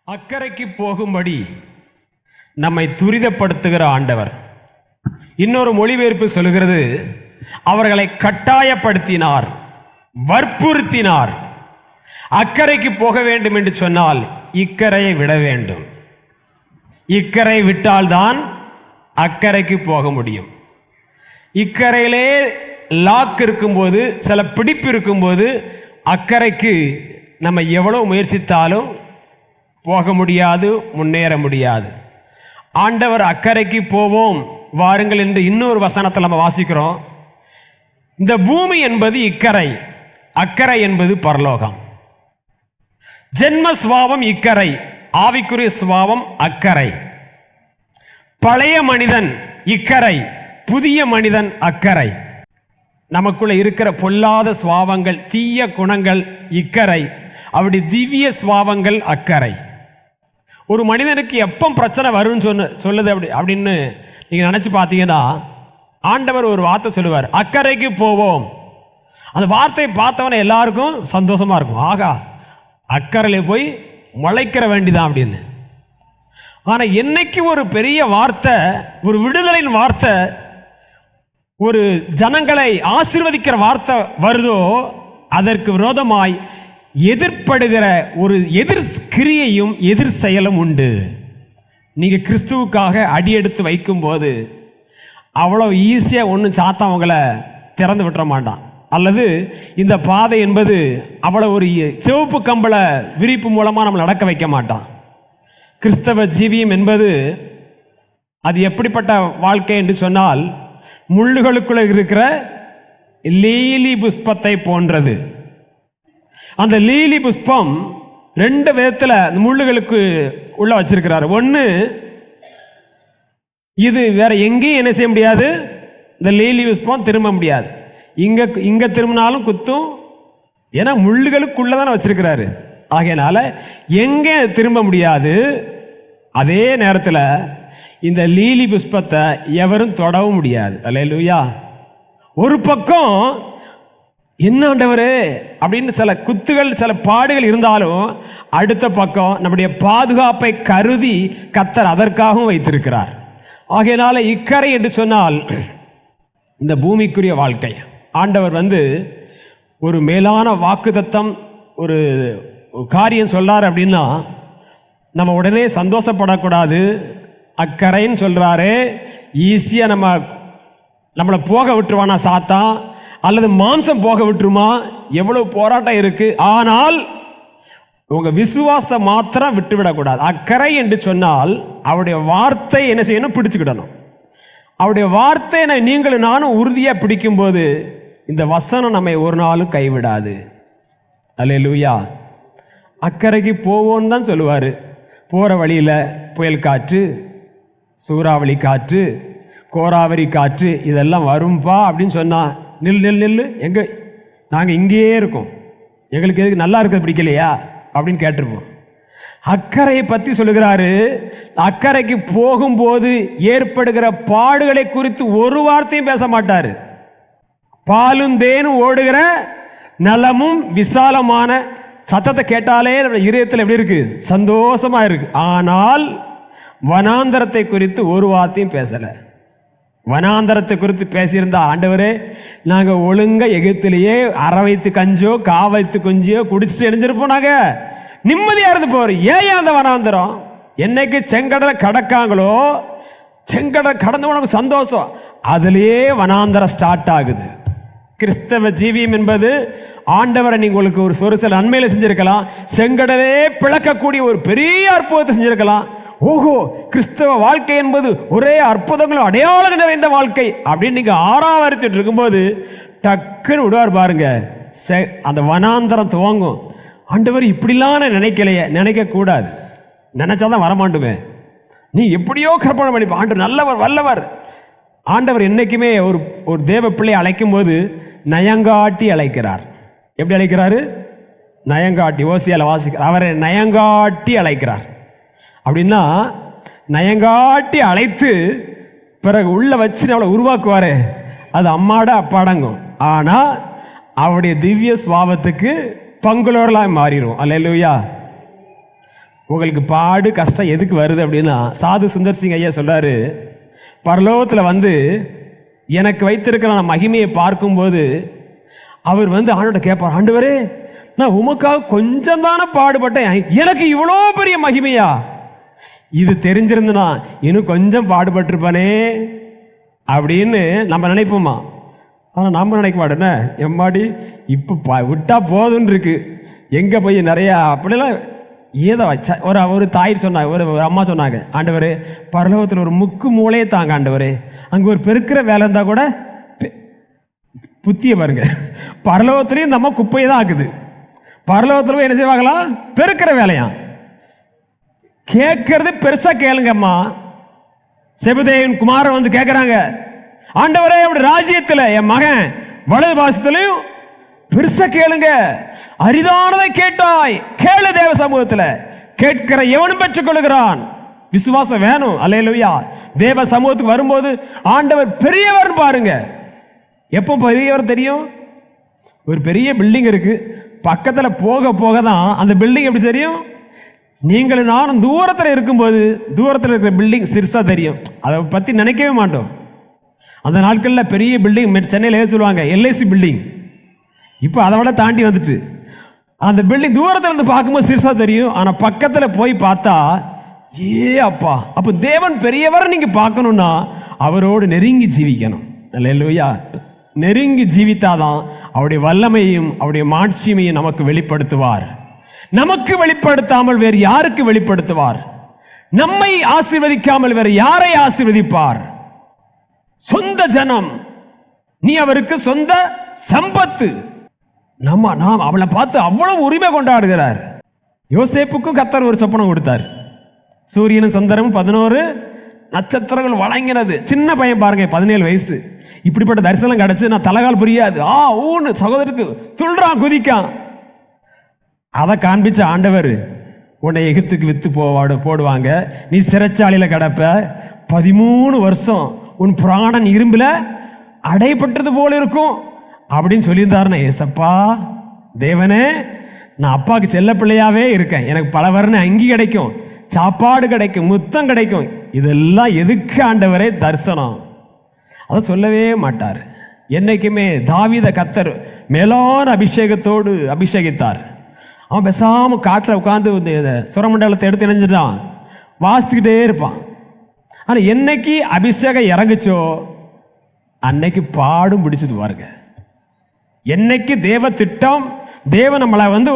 அக்கறைக்கு போகும்படி நம்மை துரிதப்படுத்துகிற ஆண்டவர். இன்னொரு மொழிபெயர்ப்பு சொல்கிறது, அவர்களை கட்டாயப்படுத்தினார், வற்புறுத்தினார். அக்கறைக்கு போக வேண்டும் என்று சொன்னால் இக்கரையை விட வேண்டும். இக்கரை விட்டால்தான் அக்கறைக்கு போக முடியும். இக்கரையிலே லாக் இருக்கும்போது, சில பிடிப்பு இருக்கும்போது, அக்கறைக்கு நம்ம எவ்வளவு முயற்சித்தாலும் போக முடியாது, முன்னேற முடியாது. ஆண்டவர் அக்கறைக்கு போவோம் வாருங்கள் என்று இன்னொரு வசனத்தில் நம்ம வாசிக்கிறோம். இந்த பூமி என்பது இக்கரை, அக்கறை என்பது பரலோகம். ஜென்ம சுபாவம் இக்கரை, ஆவிக்குரிய சுபாவம் அக்கறை. பழைய மனிதன் இக்கரை, புதிய மனிதன் அக்கறை. நமக்குள்ள இருக்கிற பொல்லாத சுபாவங்கள், தீய குணங்கள் இக்கரை, அப்படி திவ்ய சுபாவங்கள் அக்கறை. ஒரு மனிதனுக்கு எப்போ பிரச்சனை வரும்னு சொல்லுது அப்படின்னு நீங்கள் நினச்சி பார்த்தீங்கன்னா, ஆண்டவர் ஒரு வார்த்தை சொல்லுவார், அக்கறைக்கு போவோம். அந்த வார்த்தையை பார்த்தவன எல்லாருக்கும் சந்தோஷமாக இருக்கும், ஆகா அக்கறையில் போய் முளைக்கிற வேண்டிதான் அப்படின்னு. ஆனால் என்னைக்கு ஒரு பெரிய வார்த்தை, ஒரு விடுதலையின் வார்த்தை, ஒரு ஜனங்களை ஆசீர்வதிக்கிற வார்த்தை வருதோ, அதற்கு விரோதமாய் எதிர்ப்படுகிற ஒரு எதிர் கிரியையும் எதிர் செயலும் உண்டு. நீங்கள் கிறிஸ்துவுக்காக அடியெடுத்து வைக்கும்போது அவ்வளோ ஈஸியாக ஒன்றும் சாத்தா அவங்கள திறந்து விட்டுற மாட்டான். அல்லது இந்த பாதை என்பது அவ்வளோ ஒரு சிவப்பு கம்பள விரிப்பு மூலமாக நம்ம நடக்க வைக்க மாட்டான். கிறிஸ்தவ ஜீவியம் என்பது அது எப்படிப்பட்ட வாழ்க்கை என்று சொன்னால், முள்ளுகளுக்குள்ள இருக்கிற லீலி புஷ்பத்தை போன்றது. அந்த லீலி புஷ்பம் ரெண்டு விதத்தில் அந்த முள்ளுகளுக்கு உள்ள வச்சிருக்கிறார். ஒன்று, இது வேற எங்கேயும் என்ன செய்ய முடியாது, இந்த லீலி புஷ்பம் திரும்ப முடியாது. இங்க திரும்பினாலும் குத்தும், ஏன்னா முள்ளுகளுக்குள்ள தானே வச்சிருக்கிறாரு. ஆகையினால எங்கே திரும்ப முடியாது. அதே நேரத்தில் இந்த லீலி புஷ்பத்தை எவரும் தொடவும் முடியாது. அல்லேலூயா. ஒரு பக்கம் என்ன ஆண்டவரே அப்படின்னு சில குத்துகள், சில பாடுகள் இருந்தாலும், அடுத்த பக்கம் நம்முடைய பாதுகாப்பை கருதி கர்த்தர் அதற்காகவும் வைத்திருக்கிறார். ஆகையினால இக்கரை என்று சொன்னால் இந்த பூமிக்குரிய வாழ்க்கை. ஆண்டவர் ஒரு மேலான வாக்குத்தத்தம், ஒரு காரியம் சொல்றாரு அப்படின்னா நம்ம உடனே சந்தோஷப்படக்கூடாது. அக்கறைன்னு சொல்றாரு, ஈஸியாக நம்மளை போக விட்டுருவானா சாத்தான், அல்லது மாம்சம் போக விட்டுருமா, எவ்வளவு போராட்டம் இருக்கு. ஆனால் உங்க விசுவாசத்தை மாத்திரம் விட்டுவிடக்கூடாது. அக்கறை என்று சொன்னால் அவருடைய வார்த்தை என்ன செய்யணும், பிடிச்சுக்கிடணும். அவருடைய வார்த்தையை நீங்களும் நானும் உறுதியாக பிடிக்கும்போது இந்த வசனம் நம்மை ஒரு நாளும் கைவிடாது. அல்லேலூயா. அக்கறைக்கு போவோன்னு தான் சொல்லுவார். போகிற வழியில் புயல் காற்று, சூறாவளி காற்று, கோராவரி காற்று இதெல்லாம் வரும்பா அப்படின்னு சொன்னா, நில்லு எங்கே, நாங்கள் இங்கேயே இருக்கோம், எங்களுக்கு எதுக்கு நல்லா இருக்கிறது பிடிக்கலையா அப்படின்னு கேட்டிருப்போம். அக்கறையை பற்றி சொல்லுகிறாரு. அக்கறைக்கு போகும்போது ஏற்படுகிற பாடுகளை குறித்து ஒரு வார்த்தையும் பேச மாட்டார். பாலும் தேனும் ஓடுகிற நலமும் விசாலமான சத்தத்தை கேட்டாலே நம்ம இதயத்தில் எப்படி இருக்கு, சந்தோஷமா இருக்கு. ஆனால் வனாந்தரத்தை குறித்து ஒரு வார்த்தையும் பேசலை. வனாந்தரத்தை குறித்து பேசியிருந்தா, ஆண்டவரே நாங்கள் ஒழுங்கா எகிப்திலேயே அரை வைத்து கஞ்சோ கா வைத்து கொஞ்சியோ குடிச்சிட்டு எழுந்திருப்போம், நாங்கள் நிம்மதியாக இருந்து போகிறோம். ஏன் அந்த வனாந்தரம்? என்னைக்கு செங்கடலை கடக்காங்களோ, செங்கடல் கடந்து நமக்கு சந்தோஷம், அதுலேயே வனாந்தரம் ஸ்டார்ட் ஆகுது. கிறிஸ்தவ ஜீவியம் என்பது ஆண்டவரை உங்களுக்கு ஒரு சில நன்மையில செஞ்சிருக்கலாம், செங்கடலே பிளக்கக்கூடிய ஒரு பெரிய அற்புதத்தை செஞ்சிருக்கலாம். ஓஹோ, கிறிஸ்தவ வாழ்க்கை என்பது ஒரே அற்புதங்களும் அடையாளம் நிறைந்த வாழ்க்கை அப்படின்னு நீங்க ஆராவரித்துட்டு இருக்கும்போது டக்குன்னு விடுவார் பாருங்க, அந்த வனாந்தரம் துவங்கும். ஆண்டவர் இப்படிலாம் நினைக்கலையே, நினைக்க கூடாது, நினைச்சாதான் வரமாட்டுமே. நீ எப்படியோ கற்பனை பண்ணி, ஆண்டவர் நல்லவர் வல்லவர். ஆண்டவர் என்னைக்குமே ஒரு தேவ பிள்ளை அழைக்கும் போது நயங்காட்டி அழைக்கிறார். எப்படி அழைக்கிறாரு? நயங்காட்டி. ஓசியால வாசிக்கிறார், அவரை நயங்காட்டி அழைக்கிறார். அப்படின்னா நயங்காட்டி அழைத்து பிறகு உள்ள வச்சு அவளை உருவாக்குவாரு. அது அம்மாட அப்பாடங்கும். ஆனால் அவருடைய திவ்ய சுபாவத்துக்கு பங்குலோர்களாக மாறிடும். அல்லேலூயா. உங்களுக்கு பாடு கஷ்டம் எதுக்கு வருது அப்படின்னா, சாது சுந்தர் சிங் ஐயா சொல்றாரு, பரலோகத்தில் வந்து எனக்கு வைத்திருக்கிற மகிமையை பார்க்கும்போது அவர் வந்து ஆண்டோட கேட்பார், ஆண்டவரே நான் உமக்காக கொஞ்சம் தானே பாடுபட்டேன், எனக்கு இவ்வளோ பெரிய மகிமையா? இது தெரிஞ்சிருந்தனா இன்னும் கொஞ்சம் பாடுபட்டிருப்பானே அப்படின்னு நம்ம நினைப்போமா? ஆனால் நம்ம நினைக்க மாட்டேன்னா, எம்மாடி இப்போ விட்டா போதுன்னு இருக்கு, எங்கே போய் நிறையா அப்படிலாம் ஏதோ வச்சா. ஒரு தாய் சொன்னாங்க, ஒரு அம்மா சொன்னாங்க, ஆண்டவர் பரலோகத்தில் ஒரு முக்கு மூளையே தாங்க ஆண்டவர், அங்கே ஒரு பெருக்கிற வேலை இருந்தால் கூட புத்தியை பாருங்க, பரலோகத்துலேயும் இந்த அம்மா குப்பையை தான் ஆக்குது, பரலோகத்தில் போய் என்ன செய்வாங்களா? பெருக்கிற வேலையா. கேட்கறது பெருசா கேளுங்கம்மா. செபதேவின் குமாரன் வந்து கேட்கிறாங்க, ஆண்டவரே அப்படி ராஜ்யத்தில் என் மகன் வலது பாசத்திலையும் பெருசா கேளுங்க, அரிதானதை கேட்டாய், கேளு தேவ சமூகத்தில், கேட்கிற எவனும் பெற்றுக் கொள்கிறான். விசுவாசம் வேணும். அல்லேலூயா. தேவ சமூகத்துக்கு வரும்போது ஆண்டவர் பெரியவர் பாருங்க. எப்போ பெரியவர் தெரியும்? ஒரு பெரிய பில்டிங் இருக்கு, பக்கத்தில் போக போக தான் அந்த பில்டிங் எப்படி தெரியும்? நீங்களும் நானும் தூரத்தில் இருக்கும்போது தூரத்தில் இருக்கிற பில்டிங் சிறுசாக தெரியும், அதை பற்றி நினைக்கவே மாட்டோம். அந்த நாட்களில் பெரிய பில்டிங் சென்னையில் எது சொல்லுவாங்க, எல்ஐசி பில்டிங், இப்போ அதை விட தாண்டி வந்துட்டு அந்த பில்டிங் தூரத்தில் இருந்து பார்க்கும்போது சிறுசாக தெரியும், ஆனால் பக்கத்தில் போய் பார்த்தா ஏ அப்பா. அப்போ தேவன் பெரியவர் நீங்கள் பார்க்கணுன்னா அவரோடு நெருங்கி ஜீவிக்கணும். அல்லேலூயா. நெருங்கி ஜீவித்தாதான் அவருடைய வல்லமையும் அவருடைய மாட்சிமையும் நமக்கு வெளிப்படுத்துவார். நமக்கு வெளிப்படுத்தாமல் வேறு யாருக்கு வெளிப்படுத்துவார்? நம்மை ஆசீர்வதிக்காமல் வேறு யாரை ஆசீர்வதிப்பார்? சொந்த ஜனம், நீ அவருக்கு சொந்த சம்பத்து. நாம் அவளை பார்த்து அவ்வளவு உரிமை கொண்டாடுகிறார். யோசேப்புக்கும் கர்த்தர் ஒரு சொப்பனம் கொடுத்தார். சூரியனும் சந்திரனும் 11 நட்சத்திரங்கள் வழங்கினது. சின்ன பையன் பாருங்க, 17 வயசு, இப்படிப்பட்ட தரிசனம் கிடைச்சு நான் தலைகால் புரியாது, ஊன்னு சகோதரருக்கு துள்றான், குதிக்கான். அதை காண்பிச்ச ஆண்டவர், உன்னை எகிப்துக்கு வித்து போடுவாங்க, நீ சிறைச்சாலையில் கிடப்ப, 13 வருஷம் உன் பிராணன் இரும்பில் அடைப்பட்டது போல இருக்கும் அப்படின்னு சொல்லியிருந்தாருன்னா, ஏசப்பா தேவனே, நான் அப்பாவுக்கு செல்ல பிள்ளையாவே இருக்கேன், எனக்கு பல வர்ண அங்கி கிடைக்கும், சாப்பாடு கிடைக்கும், முத்தம் கிடைக்கும், இதெல்லாம் எதுக்கு ஆண்டவரே தரிசனம்? அதை சொல்லவே மாட்டார். என்னைக்குமே தாவீதை கர்த்தர் மேலான அபிஷேகத்தோடு அபிஷேகித்தார். அவன் பேசாம காட்டில் உட்காந்து சுரமண்டலத்தை எடுத்து இணைஞ்சிட்டான், வாசித்துக்கிட்டே இருப்பான். ஆனால் என்னைக்கு அபிஷேகம் இறங்குச்சோ அன்னைக்கு பாடும் பிடிச்சது பாருங்க. என்னைக்கு தேவ திட்டம், தேவன் நம்மளை வந்து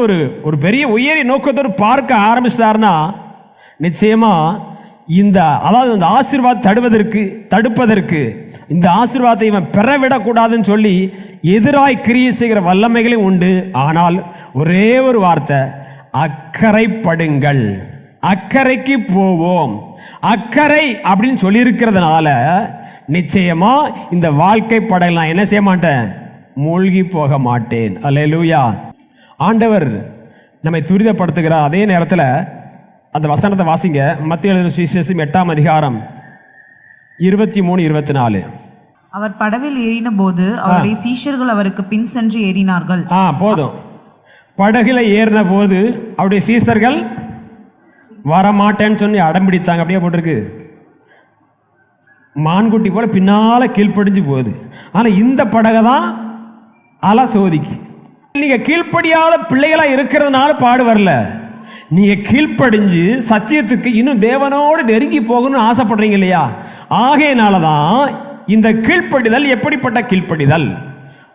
ஒரு பெரிய உயரிய நோக்கத்தோடு பார்க்க ஆரம்பிச்சார்னா நிச்சயமா இந்த ஆசீர்வாதம் தடுப்பதற்கு இந்த ஆசீர்வாதத்தை இவன் பெறவிடக்கூடாதுன்னு சொல்லி எதிராய் கிரியை செய்கிற வல்லமைகளும் உண்டு. ஆனால் ஒரே ஒரு வார்த்தை, அக்கறைப்படுங்கள், அக்கறைக்கு போவோம். அக்கறை அப்படின்னு சொல்லி இருக்கிறதுனால நிச்சயமா இந்த வாழ்க்கை படகு நான் என்ன செய்ய மாட்டேன், மூழ்கி போக மாட்டேன். அல்லேலூயா. ஆண்டவர் நம்மை துரிதப்படுத்துகிறார். அதே நேரத்தில் அந்த வசனத்தை வாசிங்க, மத்திய எழுதின சுவிசேஷம் 8ஆம் அதிகாரம் 23-24. அவர் படவில் ஏறின போது அவருடைய சீஷர்கள் அவருக்கு பின் சென்று ஏறினார்கள். போதும். படகுல ஏறின போது அவருடைய சீஷர்கள் வரமாட்டேன்னு சொல்லி அடம்பிடித்தாங்க. அப்படியே போட்டிருக்கு, மான்குட்டி போல பின்னால கீழ்ப்படிஞ்சு போகுது. ஆனா இந்த படகை தான் அலை சோதிக்கு. நீங்க கீழ்ப்படியாத பிள்ளைகளா இருக்கிறதுனால பாடு வரல, நீங்க கீழ்ப்படிஞ்சு சத்தியத்துக்கு இன்னும் தேவனோடு நெருங்கி போகணும்னு ஆசைப்படுறீங்க இல்லையா? ஆகையினாலதான் இந்த கீழ்ப்படிதல் எப்படிப்பட்ட கீழ்ப்படிதல்,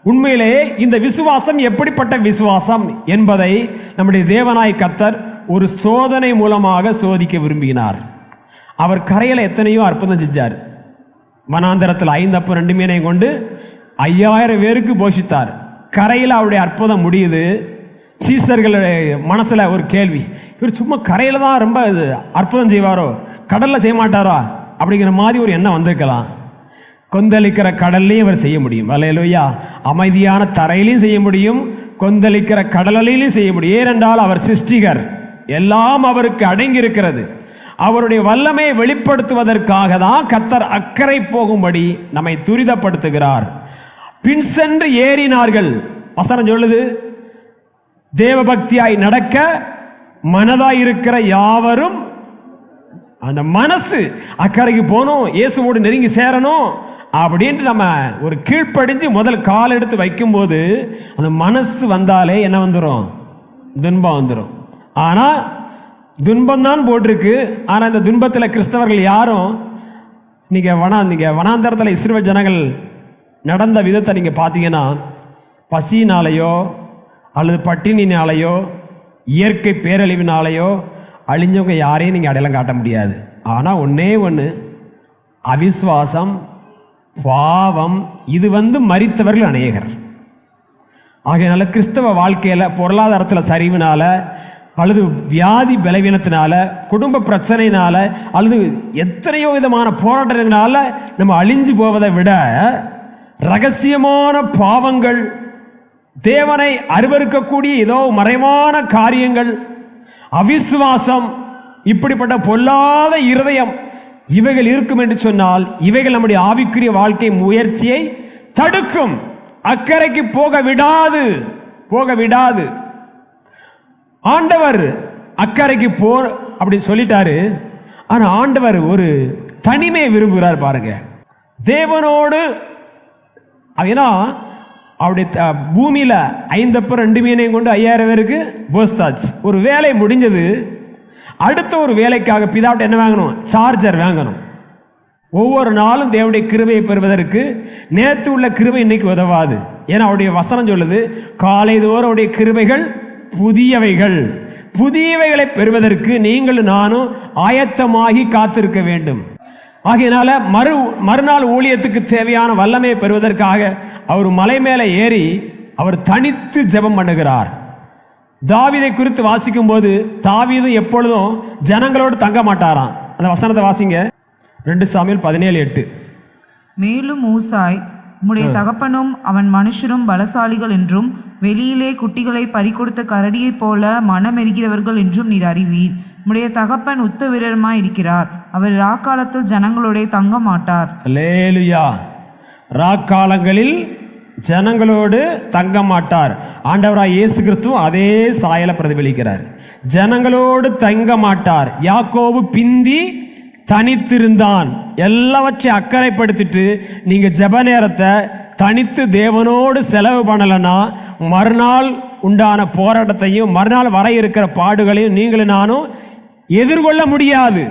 உண்மையிலே இந்த விசுவாசம் எப்படிப்பட்ட விசுவாசம் என்பதை நம்முடைய தேவனாய் கர்த்தர் ஒரு சோதனை மூலமாக சோதிக்க விரும்பினார். அவர் கரையில் எத்தனையோ அற்புதம் செஞ்சார். வனாந்தரத்தில் 5 அப்பம் 2 மீனையும் கொண்டு 5000 பேருக்கு போஷித்தார். கரையில் அவருடைய அற்புதம் முடியுது. சீசர்களுடைய மனசுல ஒரு கேள்வி, இவர் சும்மா கரையில தான் ரொம்ப அற்புதம் செய்வாரோ, கடல்ல செய்ய மாட்டாரா அப்படிங்கிற மாதிரி ஒரு எண்ணம் வந்திருக்கலாம். கொந்தளிக்கிற கடல்லையும் அவர் செய்ய முடியும். அல்லேலூயா. அமைதியான தரையிலையும் செய்ய முடியும், கொந்தளிக்கிற கடலிலையும் செய்ய முடியும். ஏனென்றால் அவர் சிருஷ்டிகர், எல்லாம் அவருக்கு அடங்கி இருக்கிறது. அவருடைய வல்லமையை வெளிப்படுத்துவதற்காக தான் கர்த்தர் அக்கறை போகும்படி நம்மை துரிதப்படுத்துகிறார். பின் சென்று ஏறினார்கள். வசனம் சொல்லுது, தேவபக்தியாய் நடக்க மனதாய் இருக்கிற யாவரும், அந்த மனசு அக்கறைக்கு போகணும், இயேசுவோடு நெருங்கி சேரணும் அப்படின்ட்டு நம்ம ஒரு கீழ்ப்படிஞ்சு முதல் கால் எடுத்து வைக்கும்போது அந்த மனசு வந்தாலே என்ன வந்துடும்? துன்பம் வந்துடும். ஆனால் துன்பம் தான் போட்டிருக்கு. ஆனால் இந்த துன்பத்தில் கிறிஸ்தவர்கள் யாரும் நீங்கள் வனாந்தரத்தில் இஸ்ரவேல் ஜனங்கள் நடந்த விதத்தை நீங்கள் பார்த்தீங்கன்னா, பசியினாலேயோ அல்லது பட்டினினாலேயோ இயற்கை பேரழிவினாலேயோ அழிஞ்சவங்க யாரையும் நீங்கள் அடையாளம் காட்ட முடியாது. ஆனால் ஒன்றே ஒன்று, அவிசுவாசம், பாவம், இது மரித்தவர்கள் அநேகர். ஆகையினால கிறிஸ்தவ வாழ்க்கையில் பொருளாதாரத்தில் சரிவினால அல்லது வியாதி பலவீனத்தினால, குடும்ப பிரச்சனையினால அல்லது எத்தனையோ விதமான போராட்டங்களால நம்ம அழிஞ்சு போவதை விட ரகசியமான பாவங்கள், தேவனை அருவருக்கக்கூடிய ஏதோ மறைவான காரியங்கள், அவிசுவாசம், இப்படிப்பட்ட பொல்லாத இருதயம் இவைகள் இருக்கும் என்று சொன்னால் இவைகள் நம்முடைய ஆவிக்குரிய வாழ்க்கை முயற்சியை தடுக்கும், அக்கறைக்கு போக விடாது. ஆண்டவர் அக்கறைக்கு அப்படின்னு சொல்லிட்டாரு. ஆனா ஆண்டவர் ஒரு தனிமையை விரும்புகிறார் பாருங்க. தேவனோடு அப்படின்னா அவருடைய பூமியில 5 அப்பம் 2 மீனையும் கொண்டு 5000 பேருக்கு போஸ்தாச்சு. ஒரு வேலை முடிஞ்சது, அடுத்த ஒரு வேலைக்காக பிதாவிட்ட என்ன வாங்கணும்? சார்ஜர் வாங்கணும். ஒவ்வொரு நாளும் தேவனுடைய கிருபையை பெறுவதற்கு நேற்று உள்ள கிருபை இன்னைக்கு உதவாது. ஏன்னா அவருடைய வசனம் சொல்லுது, காலை தோறும் அவருடைய கிருபைகள் புதியவைகளை பெறுவதற்கு நீங்களும் நானும் ஆயத்தமாகி காத்திருக்க வேண்டும். ஆகையினால மறுநாள் ஊழியத்துக்கு தேவையான வல்லமையை பெறுவதற்காக அவர் மலை மேலே ஏறி அவர் தனித்து ஜெபம் பண்ணுகிறார். தாவீதை குறித்து வாசிக்கும் போது தாவீது எப்பொழுதும் ஜனங்களோடு தங்க மாட்டாராம். அந்த வசனத்தை வாசிங்க, 2 சாமுவேல் 17:8. மேலும் ஊசாய், உம்முடைய தகப்பனும் அவன் மனுஷரும் பலசாலிகள் என்றும் வெளியிலே குட்டிகளை பறிகொடுத்த கரடியைப் போல மனமெருகிறவர்கள் என்றும் நீர் அறிவீர். உம்முடைய தகப்பன் உத்த வீரருமாய் இருக்கிறார். அவர் ராக்காலத்தில் ஜனங்களோட தங்க மாட்டார். அல்லேலூயா. ராக்காலங்களில் ஜனங்களோடு தங்க மாட்டார். ஆண்டவராய் இயேசு கிறிஸ்துவும் அதே சாயலை பிரதிபலிக்கிறார். ஜனங்களோடு தங்க மாட்டார். யாக்கோபு பிந்தி தனித்திருந்தான். எல்லாவற்றையும் அக்கறைப்படுத்திட்டு நீங்க ஜெப நேரத்தை தனித்து தேவனோடு செலவு பண்ணலைன்னா மறுநாள் உண்டான போராட்டத்தையும் மறுநாள் வர இருக்கிற பாடுகளையும் நீங்களும் நானும் எதிர்கொள்ள முடியாது.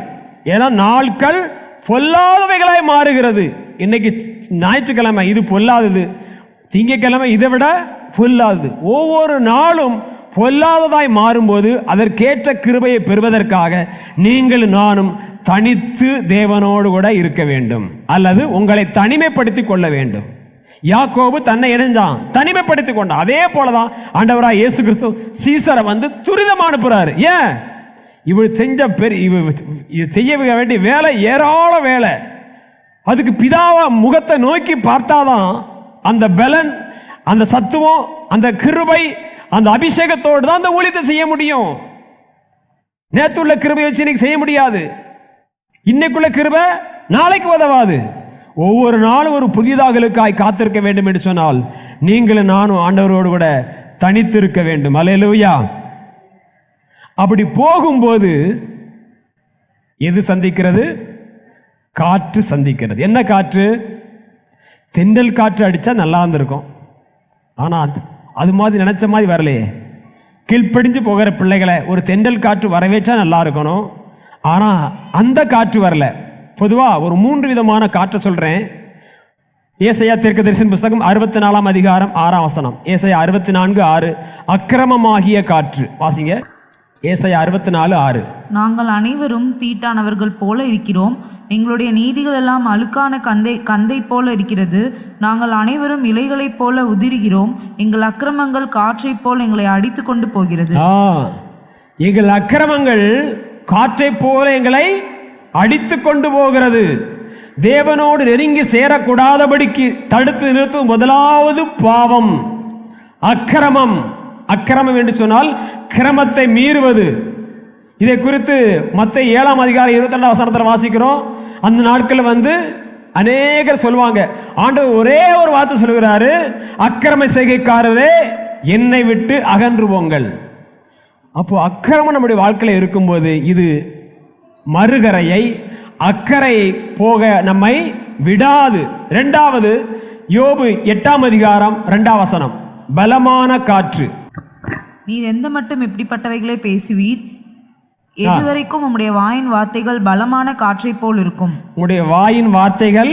ஏன்னா நாட்கள் பொல்லாதவைகளாய் மாறுகிறது. இன்னைக்கு ஞாயிற்றுக்கிழமை இது பொல்லாதது, திங்கட்கிழமை இதை விட பொல்லாதது. ஒவ்வொரு நாளும் பொல்லாததாய் மாறும்போது அதற்கேற்ற கிருபையை பெறுவதற்காக நீங்கள் நானும் தனித்து தேவனோடு கூட இருக்க வேண்டும், அல்லது உங்களை தனிமைப்படுத்திக் கொள்ள வேண்டும். யாக்கோபு தன்னை இணைஞ்சான், தனிமைப்படுத்திக் கொண்டான். அதே போலதான் ஆண்டவராய் இயேசு கிறிஸ்து சீசரை துரிதமா அனுப்புறாரு. ஏன்? இவர் செஞ்ச செய்ய வேண்டிய வேலை ஏராள வேலை. அதுக்கு பிதாவா முகத்தை நோக்கி பார்த்தாதான் அந்த பலன், அந்த சத்துவம், அந்த கிருபை, அந்த அபிஷேகத்தோடு தான் அந்த ஊழியத்தை செய்ய முடியும். நேற்றுள்ள கிருபை வச்சு இன்னைக்கு செய்ய முடியாது. இன்னைக்குள்ள கிருபை நாளைக்கு உதவாது. ஒவ்வொரு நாளும் ஒரு புதியதாகலுக்காய் காத்திருக்க வேண்டும் என்று சொன்னால் நீங்களும் நானும் ஆண்டவரோடு கூட தனித்து இருக்க வேண்டும். அல்லேலூயா. அப்படி போகும்போது எது சந்திக்கிறது? காற்று சந்திக்கிறது. என்ன காற்று? தென்றல் காற்று அடித்தா நல்லா இருந்திருக்கும். ஆனால் அது மாதிரி நினச்ச மாதிரி வரலையே. கீழ்ப்படிஞ்சு போகிற பிள்ளைகளை ஒரு தென்றல் காற்று வரவேற்றா நல்லா இருக்கணும். ஆனால் அந்த காற்று வரல. பொதுவாக ஒரு 3 விதமான காற்றை சொல்கிறேன். ஏசாயா தீர்க்கதரிசன புஸ்தகம் 64 அதிகாரம் 6 வசனம். ஏசாயா 64:6. அக்கிரமமாகிய காற்று. வாசிங்க. ஏசாயா 64:6. நாங்கள் அனைவரும் தீட்டானவர்கள் போல இருக்கிறோம். எங்களுடைய நீதிகள் எல்லாம் அழுக்கான கந்தை போல இருக்கிறது. நாங்கள் அனைவரும் இலைகளைப் போல உதிர்கிறோம். எங்கள் அக்கிரமங்கள் காற்றைப் போல எங்களை அடித்து கொண்டு போகிறது. எங்கள் அக்கிரமங்கள் காற்றை போல எங்களை அடித்து கொண்டு போகிறது. தேவனோடு நெருங்கி சேரக்கூடாதபடிக்கு தடுத்து நிறுத்தும் முதலாவது பாவம் அக்கிரமம். அக்கிரமம் என்று சொன்னால் கிரமத்தை மீறுவது. இதை குறித்து மத்தேயு 7 அதிகாரம் 22 வசனத்தில் வாசிக்கிறோம். அந்த நாட்கள் அநேகர் சொல்லுவாங்க, ஆண்டவர் ஒரே ஒரு வார்த்தை சொல்கிறாரு, அக்கிரம செய்கைக்காரரே என்னை விட்டு அகன்று போங்கள். அப்போ அக்கிரமம் நம்முடைய வாழ்க்கையில் இருக்கும்போது இது மறுகரையை அக்கறை போக நம்மை விடாது. இரண்டாவது, யோபு 8ஆம் அதிகாரம் 2ஆம் வசனம், பலமான காற்று. நீர் எந்த மட்டும் இப்படிப்பட்டவைகளை பேசுவீர்? எதுவரைக்கும் உம்முடைய வாயின் வார்த்தைகள் பலமான காற்றை போல் இருக்கும். உங்களுடைய வாயின் வார்த்தைகள்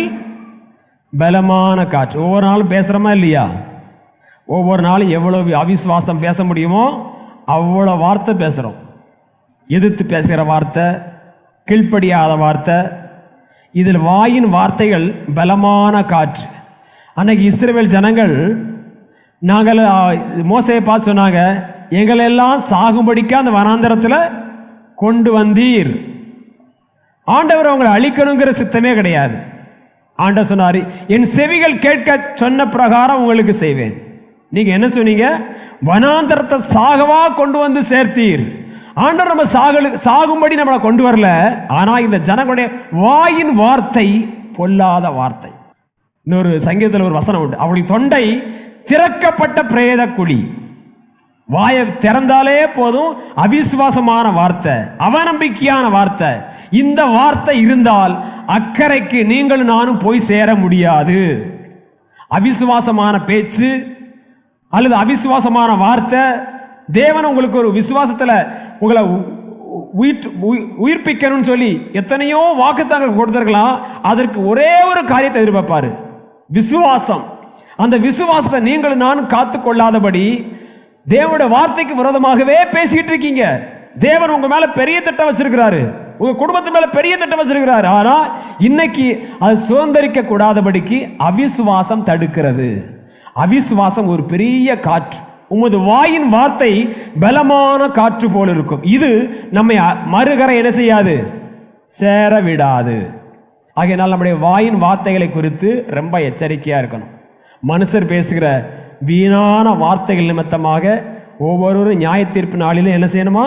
பலமான காற்று. ஒவ்வொரு நாளும் பேசுகிறோமா இல்லையா? ஒவ்வொரு நாளும் எவ்வளவு அவிசுவாசம் பேச முடியுமோ அவ்வளோ வார்த்தை பேசுகிறோம். எதிர்த்து பேசுகிற வார்த்தை, கீழ்ப்படியாத வார்த்தை, இதில் வாயின் வார்த்தைகள் பலமான காற்று. அன்னைக்கு இஸ்ரவேல் ஜனங்கள், நாங்கள் மோசையை பார்த்து சொன்னாங்க, எங்களெல்லாம் சாகும்படிக்க அந்த வனாந்தரத்தில் கொண்டு வந்தீர். ஆண்டவர் அவங்களை அழிக்கணுங்கிற சித்தமே கிடையாது. ஆண்டவர் சொன்னார், என் செவிகள் கேட்க சொன்ன பிரகாரம் உங்களுக்கு செய்வேன். நீங்க என்ன சொன்னீங்க? வனாந்தரத்தை சாகவா கொண்டு வந்து சேர்த்தீர். ஆண்டவர் நம்ம சாகும்படி நம்மளை கொண்டு வரல. ஆனா இந்த ஜனங்களுடைய வாயின் வார்த்தை பொல்லாத வார்த்தை. இன்னொரு சங்கீதத்தில் ஒரு வசனம் உண்டு, அவளுடைய தொண்டை திறக்கப்பட்ட பிரேத குழி. வாயை திறந்தாலே போதும் அவிசுவாசமான வார்த்தை, அவநம்பிக்கையான வார்த்தை. இந்த வார்த்தை இருந்தால் அக்கறைக்கு நீங்களும் நானும் போய் சேர முடியாது. அவிசுவாசமான பேச்சு அல்லது அவிசுவாசமான வார்த்தை, தேவன் உங்களுக்கு ஒரு விசுவாசத்தில் உங்களை உயிர்ப்பிக்கணும்னு சொல்லி எத்தனையோ வாக்குத்தங்கள் கொடுத்திருக்கலாம். அதற்கு ஒரே ஒரு காரியத்தை எதிர்பார்ப்பாரு, விசுவாசம். அந்த விசுவாசத்தை நீங்களும் நானும் காத்து கொள்ளாதபடி தேவனுடைய வார்த்தைக்கு விரோதமாகவே பேசிக்கிட்டு இருக்கீங்க. தேவன் உங்க மேல பெரிய திட்டம் வச்சிருக்கிறாரு, உங்க குடும்பத்து மேல பெரிய திட்டம் வச்சிருக்கிறாரு. ஆனா இன்னைக்கு அது சுதந்திரிக்க கூடாதபடிக்கு அவிசுவாசம் தடுக்கிறது. அவிசுவாசம் ஒரு பெரிய காற்று. உமது வாயின் வார்த்தை பலமான காற்று போல இருக்கும். இது நம்மை மறுகரை என்ன செய்யாது? சேர விடாது. ஆகையினால் நம்முடைய வாயின் வார்த்தைகளை குறித்து ரொம்ப எச்சரிக்கையா இருக்கணும். மனுஷர் பேசுகிற வீணான வார்த்தைகள் நிமித்தமாக ஒவ்வொருவரும் நியாய தீர்ப்பு நாளிலும் என்ன செய்யணுமா?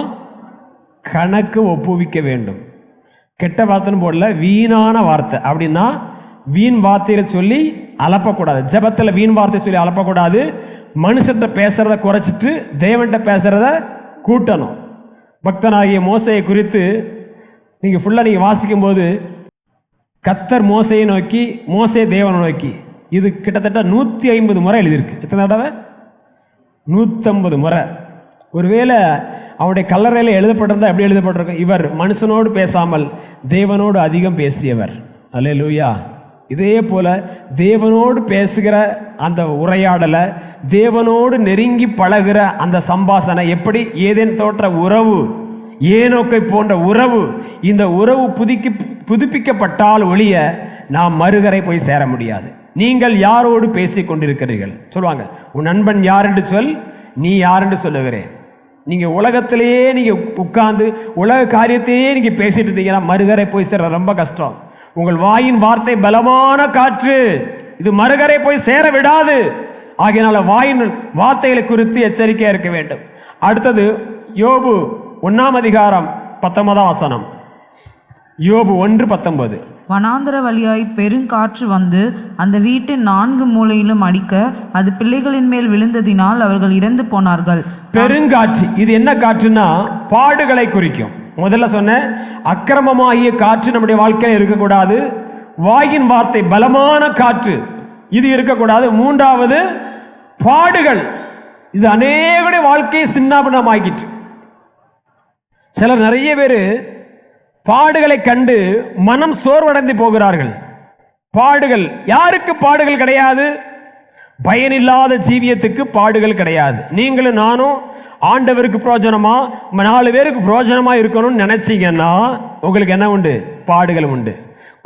கணக்கு ஒப்புவிக்க வேண்டும். கெட்ட வார்த்தைன்னு போடல, வீணான வார்த்தை. அப்படின்னா வீண் வார்த்தையில சொல்லி அலப்பக்கூடாது. ஜெபத்தில் வீண் வார்த்தை சொல்லி அலப்பக்கூடாது. மனுஷன்கிட்ட பேசுறத குறைச்சிட்டு தேவன்கிட்ட பேசுறத கூட்டணும். பக்தனாகிய மோசையை குறித்து நீங்க ஃபுல்லா நீங்க வாசிக்கும் போது, கர்த்தர் மோசையை நோக்கி, மோசே தேவனை நோக்கி, இது கிட்டத்தட்ட 150 முறை எழுதியிருக்கு. எத்தனை தடவை? 150 முறை. ஒருவேளை அவருடைய கல்லறையில் எழுதப்பட்டிருந்தா எப்படி எழுதப்பட்டிருக்கும்? இவர் மனுஷனோடு பேசாமல் தேவனோடு அதிகம் பேசியவர். அல்லேலூயா. இதே போல தேவனோடு பேசுகிற அந்த உரையாடலை, தேவனோடு நெருங்கி பழகிற அந்த சம்பாஷணை, எப்படி ஏதேன் தோற்ற உறவு, ஏனோக்கை போன்ற உறவு, இந்த உறவு புதுப்பிக்கப்பட்டால் ஒழிய நாம் மறுகரை போய் சேர முடியாது. நீங்கள் யாரோடு பேசி கொண்டிருக்கிறீர்கள்? சொல்லுவாங்க, உன் நண்பன் யார் என்று சொல், நீ யார் என்று சொல்லுகிறேன். நீங்க உலகத்திலேயே நீங்க உட்கார்ந்து உலக காரியத்தையே நீங்க பேசிட்டு இருந்தீங்கன்னா மறுகரை போய் சேர ரொம்ப கஷ்டம். உங்கள் வாயின் வார்த்தை பலமான காற்று, இது மறுகரை போய் சேர விடாது. ஆகையினால வாயின் வார்த்தைகளை குறித்து எச்சரிக்கையா இருக்க வேண்டும். அடுத்தது யோபு 1ஆம் அதிகாரம் 19ஆம் வசனம். யோபு 1:19. வனாந்தர வழியாய் பெருங்காற்று வந்து அந்த வீட்டின் 4 மூலையிலும் அடிக்க அது பிள்ளைகளின் மேல் விழுந்ததினால் அவர்கள் இறந்து போனார்கள். பெருங்காற்று, இது என்ன காற்றுன்னா பாடுகளை குறிக்கும். முதல்ல சொன்ன அக்கிரமமாகிய காற்று நம்முடைய வாழ்க்கையில் இருக்கக்கூடாது. வாயின் வார்த்தை பலமான காற்று, இது இருக்கக்கூடாது. 3வது பாடுகள், இது அநேகருடைய வாழ்க்கையை சின்னாபின்னம் ஆக்கிட்டு. சிலர் நிறைய பேர் பாடுகளை கண்டு மனம் சோர்வடைந்து போகிறார்கள். பாடுகள், யாருக்கு பாடுகள் கிடையாது? பயனில்லாத ஜீவியத்துக்கு பாடுகள் கிடையாது. நீங்களும் நானும் ஆண்டவருக்கு பிரயோஜனமா 4 பேருக்கு பிரயோஜனமா இருக்கணும்னு நினைச்சீங்கன்னா உங்களுக்கு என்ன உண்டு? பாடுகள் உண்டு.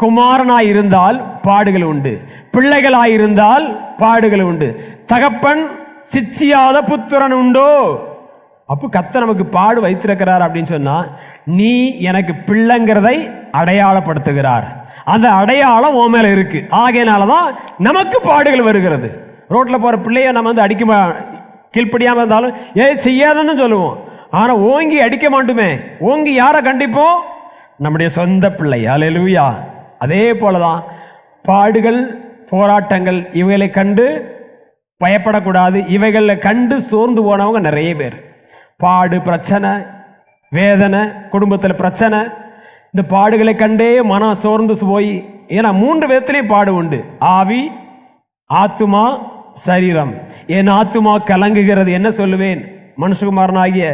குமாரனாய் இருந்தால் பாடுகள் உண்டு, பிள்ளைகளாய் இருந்தால் பாடுகள் உண்டு. தகப்பன் சிச்சியாத புத்திரன் உண்டோ? அப்போ கர்த்தர் நமக்கு பாடு வைத்திருக்கிறார் அப்படின்னு சொன்னா, நீ எனக்கு பிள்ளைங்கிறதை அடையாளப்படுத்துகிறார். அந்த அடையாளம் உன் மேல இருக்கு. ஆகையினாலதான் நமக்கு பாடுகள் வருகிறது. ரோட்ல போற பிள்ளைய நம்ம வந்து அடிக்க கீழ்ப்படியாம இருந்தாலும் செய்யாதன்னு சொல்லுவோம். ஆனா ஓங்கி அடிக்க மாட்டோமே. ஓங்கி யாரை கண்டிப்போம்? நம்முடைய சொந்த பிள்ளை. அல்லேலூயா. அதே போலதான் பாடுகள், போராட்டங்கள், இவைகளை கண்டு பயப்படக்கூடாது. இவைகளை கண்டு சோர்ந்து போனவங்க நிறைய பேர். பாடு, பிரச்சனை, வேதனை, குடும்பத்தில் பிரச்சனை, இந்த பாடுகளை கண்டே மனம் சோர்ந்து போய், ஏன்னா 3 விதத்திலையும் பாடு உண்டு. ஆவி, ஆத்துமா, சரீரம். என் ஆத்துமா கலங்குகிறது, என்ன சொல்லுவேன்? மனுஷகுமாரனாகிய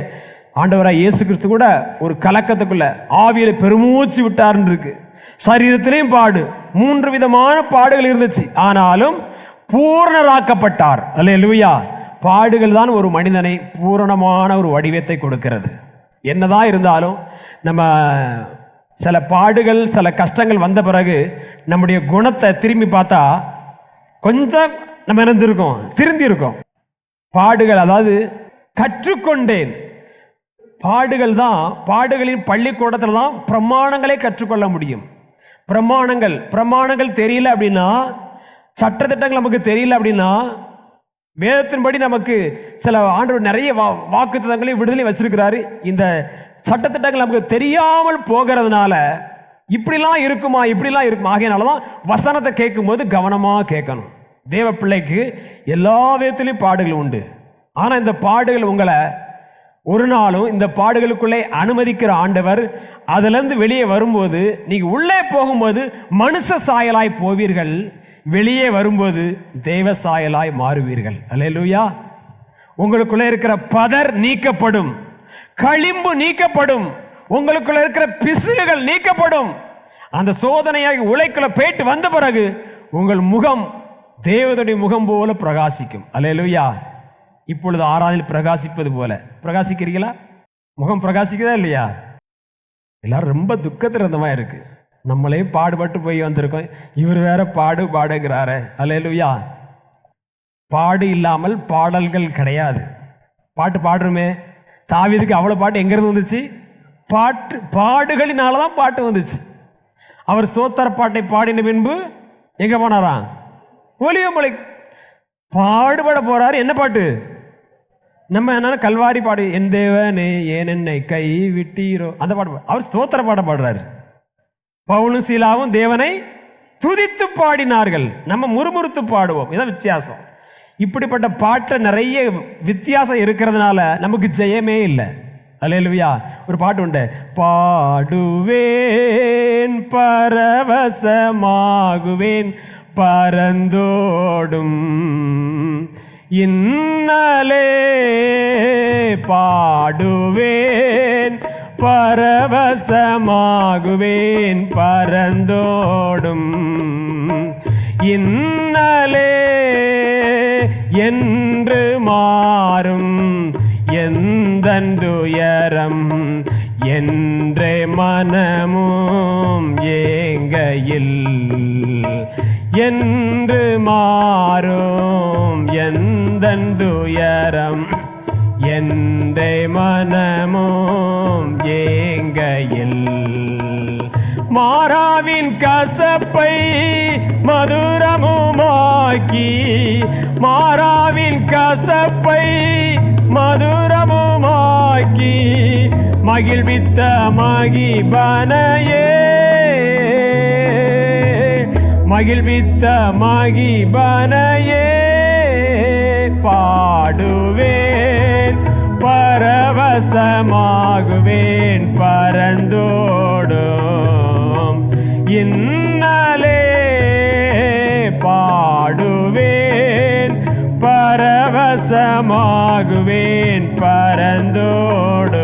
ஆண்டவராய் இயேசு கிறிஸ்து கூட ஒரு கலக்கத்துக்குள்ள ஆவியில பெருமூச்சு விட்டார்ன்னு இருக்கு. சரீரத்திலையும் பாடு, 3 விதமான பாடுகள் இருந்துச்சு. ஆனாலும் பூரணராக்கப்பட்டார். அல்லேலூயா. பாடுகள் தான் ஒரு மனிதனை பூரணமான ஒரு வடிவத்தை கொடுக்கிறது. என்னதான் இருந்தாலும் நம்ம சில பாடுகள், சில கஷ்டங்கள் வந்த பிறகு நம்முடைய குணத்தை திரும்பி பார்த்தா கொஞ்சம் நம்ம இருந்திருக்கோம், திருந்தி இருக்கோம். பாடுகள், அதாவது கற்றுக்கொண்டேன். பாடுகள் தான், பாடுகளின் பள்ளிக்கூடத்தில் தான் பிரமாணங்களை கற்றுக்கொள்ள முடியும். பிரமாணங்கள் தெரியல அப்படின்னா, சட்டத்திட்டங்கள் நமக்கு தெரியல அப்படின்னா, வேதத்தின்படி நமக்கு சில ஆண்டவர் நிறைய வாக்குத்தத்தங்களையும் விடுதலை வச்சிருக்கிறாரு. இந்த சட்டத்திட்டங்கள் நமக்கு தெரியாமல் போகிறதுனால இப்படிலாம் இருக்குமா, இப்படிலாம் இருக்குமா. ஆகையனாலதான் வசனத்தை கேட்கும் போது கவனமா கேட்கணும். தேவ பிள்ளைக்கு எல்லா விதத்திலையும் பாடுகள் உண்டு. ஆனா இந்த பாடுகள் உங்களை ஒரு நாளும் இந்த பாடுகளுக்குள்ளே அனுமதிக்கிற ஆண்டவர், அதுல இருந்து வெளியே வரும்போது, நீங்க உள்ளே போகும்போது மனுஷ சாயலாய் போவீர்கள், வெளியே வரும்போது தெய்வ சாயலாய் மாறுவீர்கள். அல்லேலூயா. உங்களுக்குள்ள இருக்கிற பதர் நீக்கப்படும், களிம்பு நீக்கப்படும், உங்களுக்குள்ள இருக்கிற பிசுறுகள் நீக்கப்படும். அந்த சோதனையாகி உழைக்குள்ள போயிட்டு வந்த பிறகு உங்கள் முகம் தேவனுடைய முகம் போல பிரகாசிக்கும். அல்லேலூயா. இப்பொழுது ஆராதனையில் பிரகாசிப்பது போல பிரகாசிக்கிறீங்களா? முகம் பிரகாசிக்குதா இல்லையா? எல்லாரும் ரொம்ப துக்கத்தில் இருந்த மாதிரி இருக்கு. நம்மளே பாடுபட்டு போய் வந்திருக்கோம், இவர் வேற பாடுங்கிறாரு. அல்லேலூயா. பாடு இல்லாமல் பாடல்கள் கிடையாது. பாட்டு பாடுறோமே, தாவீதுக்கு அவ்வளவு பாட்டு எங்கிருந்து வந்துச்சு? பாடுகளினால தான் பாட்டு வந்துச்சு. அவர் ஸ்தோத்திர பாட்டை பாடின பின்பு எங்க போனாராம்? ஒலிவமலை பாடுபட போறாரு. என்ன பாட்டு? நம்ம என்ன கல்வாரி பாடு, என் தேவனே ஏன் என்னை கை விட்டீரோ, அந்த பாட்டு. அவர் ஸ்தோத்திர பாட பாடுறாரு. பவுலும் சீலாவும் தேவனை துதித்து பாடினார்கள், நம்ம முறுமுறுத்து பாடுவோம். இதான் வித்தியாசம். இப்படிப்பட்ட பாட்டில் நிறைய வித்தியாசம் இருக்கிறதுனால நமக்கு ஜெயமே இல்லை. அல்லேலூயா. ஒரு பாட்டு உண்டு, பாடுவேன் பரவசமாகுவேன் பரந்தோடும் இன்னலே, பாடுவேன் பரவசமாகுவேன் பரந்தோடும் இன்னலே என்று மாறும் எந்தந்துயரம் என்றே மனமும் ஏங்கையில் என்று மாறும் எந்தந்துயரம் என்றே மனமும் ஏங்கையில் மாறாவின் கசப்பை மதுரமுமாக்கி, மாறாவின் கசப்பை மதுரமுமாக்கி மகிழ்வித்த மகிபனையே, மகிழ்வித்த மகிபனையே பாடுவேன் பரவசமாகுவேன் பரந்தோடும் இன்னலே, பாடுவேன் பரவசமாகுவேன் பரந்தோடும்